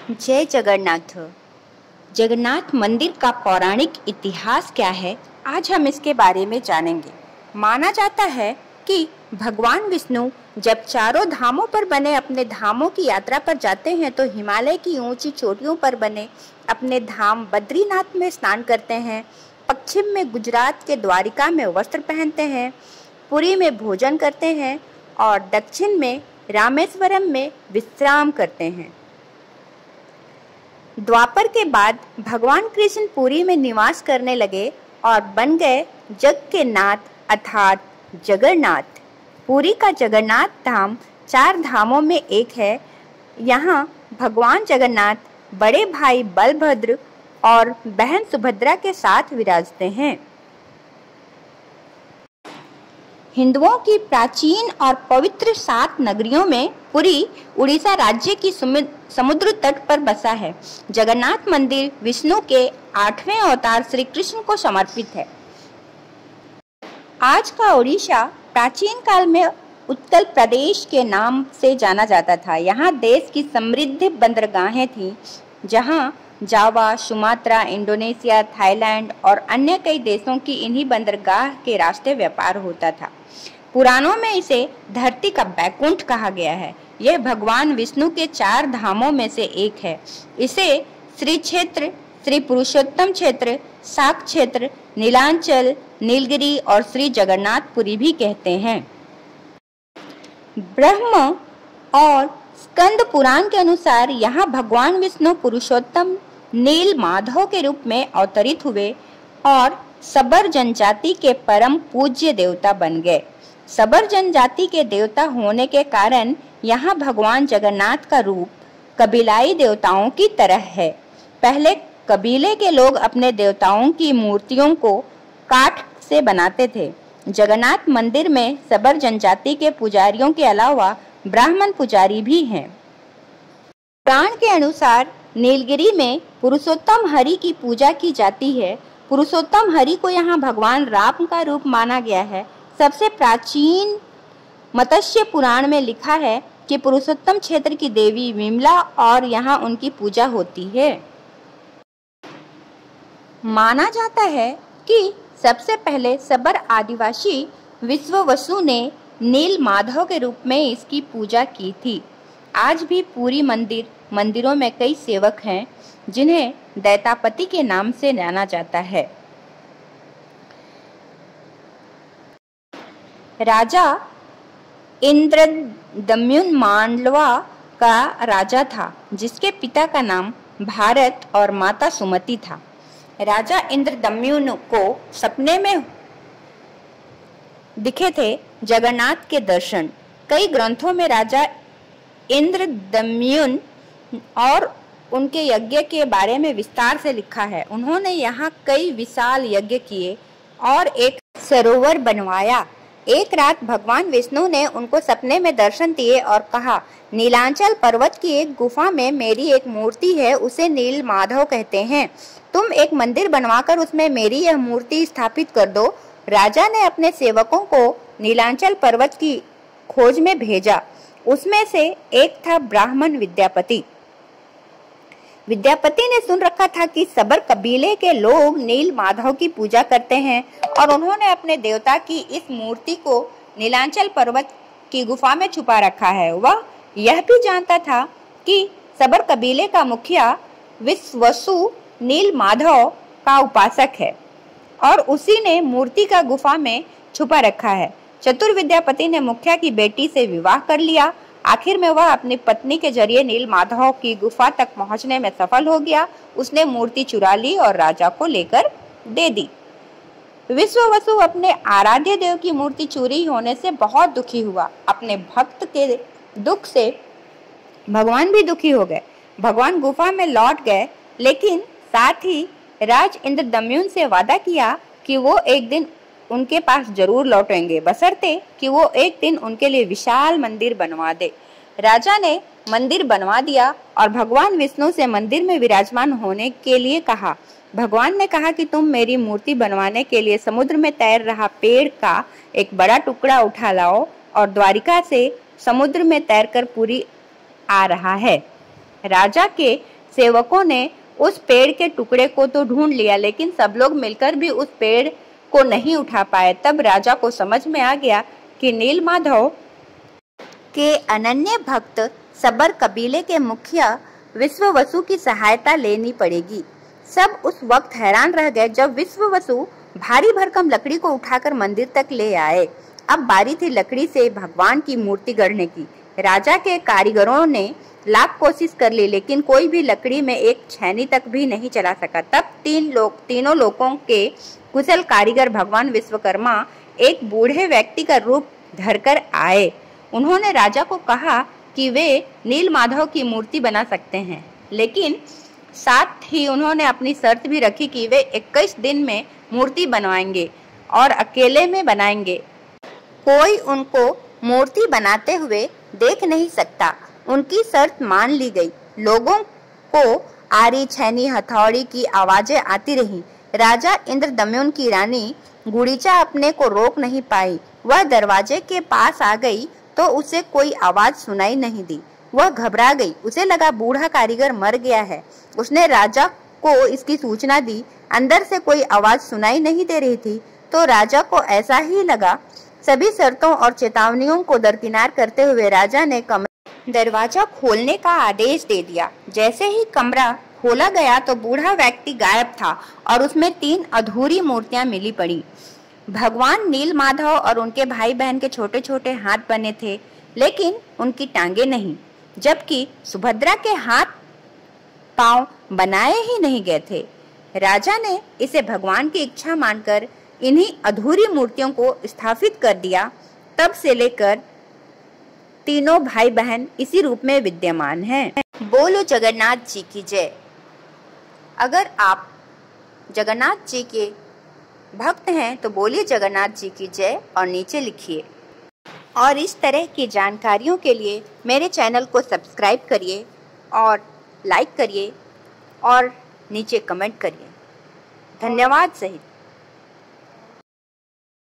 जय जगन्नाथ। जगन्नाथ मंदिर का पौराणिक इतिहास क्या है, आज हम इसके बारे में जानेंगे। माना जाता है कि भगवान विष्णु जब चारों धामों पर बने अपने धामों की यात्रा पर जाते हैं तो हिमालय की ऊंची चोटियों पर बने अपने धाम बद्रीनाथ में स्नान करते हैं, पश्चिम में गुजरात के द्वारिका में वस्त्र पहनते हैं, पुरी में भोजन करते हैं और दक्षिण में रामेश्वरम में विश्राम करते हैं। द्वापर के बाद भगवान कृष्ण पुरी में निवास करने लगे और बन गए जग के नाथ अर्थात जगन्नाथ। पुरी का जगन्नाथ धाम 4 धामों में एक है। यहाँ भगवान जगन्नाथ बड़े भाई बलभद्र और बहन सुभद्रा के साथ विराजते हैं। हिंदुओं की प्राचीन और पवित्र 7 नगरियों में पुरी उड़ीसा राज्य की समुद्र तट पर बसा है। जगन्नाथ मंदिर विष्णु के 8वें अवतार श्री कृष्ण को समर्पित है। आज का उड़ीसा प्राचीन काल में उत्कल प्रदेश के नाम से जाना जाता था। यहाँ देश की समृद्ध बंदरगाहें थीं, जहाँ जावा, सुमात्रा, इंडोनेशिया, थाईलैंड और अन्य कई देशों की इन्हीं बंदरगाह के रास्ते व्यापार होता था। पुराणों में इसे धरती का बैकुंठ कहा गया है। यह भगवान विष्णु के 4 धामों में से एक है। इसे श्री क्षेत्र, श्री पुरुषोत्तम क्षेत्र, शाक क्षेत्र, नीलांचल, नीलगिरी और श्री जगन्नाथपुरी भी कहते हैं। ब्रह्म और स्कंद पुराण के अनुसार यहाँ भगवान विष्णु पुरुषोत्तम नील माधव के रूप में अवतरित हुए और सबर जनजाति के परम पूज्य देवता बन गए। सबर जनजाति के देवता होने के कारण यहाँ भगवान जगन्नाथ का रूप कबीलाई देवताओं की तरह है। पहले कबीले के लोग अपने देवताओं की मूर्तियों को काठ से बनाते थे। जगन्नाथ मंदिर में सबर जनजाति के पुजारियों के अलावा ब्राह्मण पुजारी भी हैं। पुराण के अनुसार नीलगिरी में पुरुषोत्तम हरि की पूजा की जाती है। पुरुषोत्तम हरि को यहाँ भगवान राम का रूप माना गया है। सबसे प्राचीन मत्स्य पुराण में लिखा है कि पुरुषोत्तम क्षेत्र की देवी विमला और यहाँ उनकी पूजा होती है। माना जाता है कि सबसे पहले सबर आदिवासी विश्ववसु ने नील माधव के रूप में इसकी पूजा की थी। आज भी पूरी मंदिरों में कई सेवक हैं जिन्हें दैतापति के नाम से जाना जाता है। राजा इंद्रदम्युन मांडवा का राजा था, जिसके पिता का नाम भारत और माता सुमति था। राजा इंद्रदम्युन को सपने में दिखे थे जगन्नाथ के दर्शन। कई ग्रंथों में राजा इंद्रदम्युन और उनके यज्ञ के बारे में विस्तार से लिखा है। उन्होंने यहाँ कई विशाल यज्ञ किए और एक सरोवर बनवाया। एक रात भगवान विष्णु ने उनको सपने में दर्शन दिए और कहा, नीलांचल पर्वत की एक गुफा में मेरी एक मूर्ति है, उसे नील माधव कहते हैं। तुम एक मंदिर बनवाकर उसमें मेरी यह मूर्ति स्थापित कर दो। राजा ने अपने सेवकों को नीलांचल पर्वत की खोज में भेजा। उसमें से एक था ब्राह्मण विद्यापति। विद्यापति ने सुन रखा था कि सबर कबीले के लोग नील माधव की पूजा करते हैं और उन्होंने अपने देवता की इस मूर्ति को नीलांचल पर्वत की गुफा में छुपा रखा है। वह यह भी जानता था कि सबर कबीले का मुखिया विश्ववसु नील माधव का उपासक है और उसी ने मूर्ति का गुफा में छुपा रखा है। चतुर विद्यापति ने मुखिया की बेटी से विवाह कर लिया। आखिर में वह अपनी पत्नी के जरिए नील माधव की गुफा तक पहुंचने में सफल हो गया। उसने मूर्ति चुरा ली और राजा को लेकर दे दी। विश्ववसु अपने आराध्य देव की मूर्ति चोरी होने से बहुत दुखी हुआ। अपने भक्त के दुख से भगवान भी दुखी हो गए। भगवान गुफा में लौट गए, लेकिन साथ ही राज इंद्रदम्युन से वादा किया कि वो एक दिन उनके पास जरूर लौटेंगे, बशर्ते कि वो एक दिन उनके लिए विशाल मंदिर बनवा दे। राजा ने मंदिर बनवा दिया और भगवान विष्णु से मंदिर में विराजमान होने के लिए कहा। भगवान ने कहा कि तुम मेरी मूर्ति बनवाने के लिए समुद्र में तैर रहा पेड़ का एक बड़ा टुकड़ा उठा लाओ और द्वारिका से समुद्र में तैरकर पुरी आ रहा है। राजा के सेवकों ने उस पेड़ के टुकड़े को तो ढूंढ लिया, लेकिन सब लोग मिलकर भी उस पेड़ को नहीं उठा पाए। तब राजा को समझ में आ गया कि नीलमाधव के अनन्य भक्त सबर कबीले के मुखिया विश्ववसु की सहायता लेनी पड़ेगी। सब उस वक्त हैरान रह गए जब विश्ववसु भारी भरकम लकड़ी को उठाकर मंदिर तक ले आए। अब बारी थी लकड़ी से भगवान की मूर्ति गढ़ने की। राजा के कारीगरों ने लाख कोशिश कर ली, लेकिन कोई भी लकड़ी में एक छेनी तक भी नहीं चला सका। तब तीनों लोगों के कुशल कारीगर भगवान विश्वकर्मा एक बूढ़े व्यक्ति का रूप धरकर आए। उन्होंने राजा को कहा कि वे नीलमाधव की मूर्ति बना सकते हैं, लेकिन साथ ही उन्होंने अपनी शर्त भी रखी कि वे 21 दिन में मूर्ति बनवाएंगे और अकेले में बनाएंगे। कोई उनको मूर्ति बनाते हुए देख नहीं सकता। उनकी शर्त मान ली गई। लोगों को आरी, छेनी, हथौड़ी की आवाजें आती रहीं। राजा इंद्रदम्युन की रानी गुड़ीचा अपने को रोक नहीं पाई। वह दरवाजे के पास आ गई तो उसे कोई आवाज सुनाई नहीं दी। वह घबरा गई। उसे लगा बूढ़ा कारीगर मर गया है। उसने राजा को इसकी सूचना दी। अंदर से कोई आवाज सुनाई नहीं दे रही थी, तो राजा को ऐसा ही लगा। सभी शर्तों और चेतावनियों को दरकिनार करते हुए राजा ने दरवाजा खोलने का आदेश दे दिया। जैसे ही कमरा खोला गया तो बूढ़ा व्यक्ति गायब था और उसमें 3 अधूरी मूर्तियां मिली पड़ी। भगवान नीलमाधव और उनके भाई बहन के छोटे छोटे हाथ बने थे, लेकिन उनकी टांगे नहीं, जबकि सुभद्रा के हाथ पांव बनाए ही नहीं गए थे। राजा ने इसे भगवान की इच्छा मानकर इन्हीं अधूरी मूर्तियों को स्थापित कर दिया। तब से लेकर तीनों भाई बहन इसी रूप में विद्यमान हैं। बोलो जगन्नाथ जी की जय। अगर आप जगन्नाथ जी के भक्त हैं तो बोलिए जगन्नाथ जी की जय और नीचे लिखिए। और इस तरह की जानकारियों के लिए मेरे चैनल को सब्सक्राइब करिए और लाइक करिए और नीचे कमेंट करिए। धन्यवाद सहित।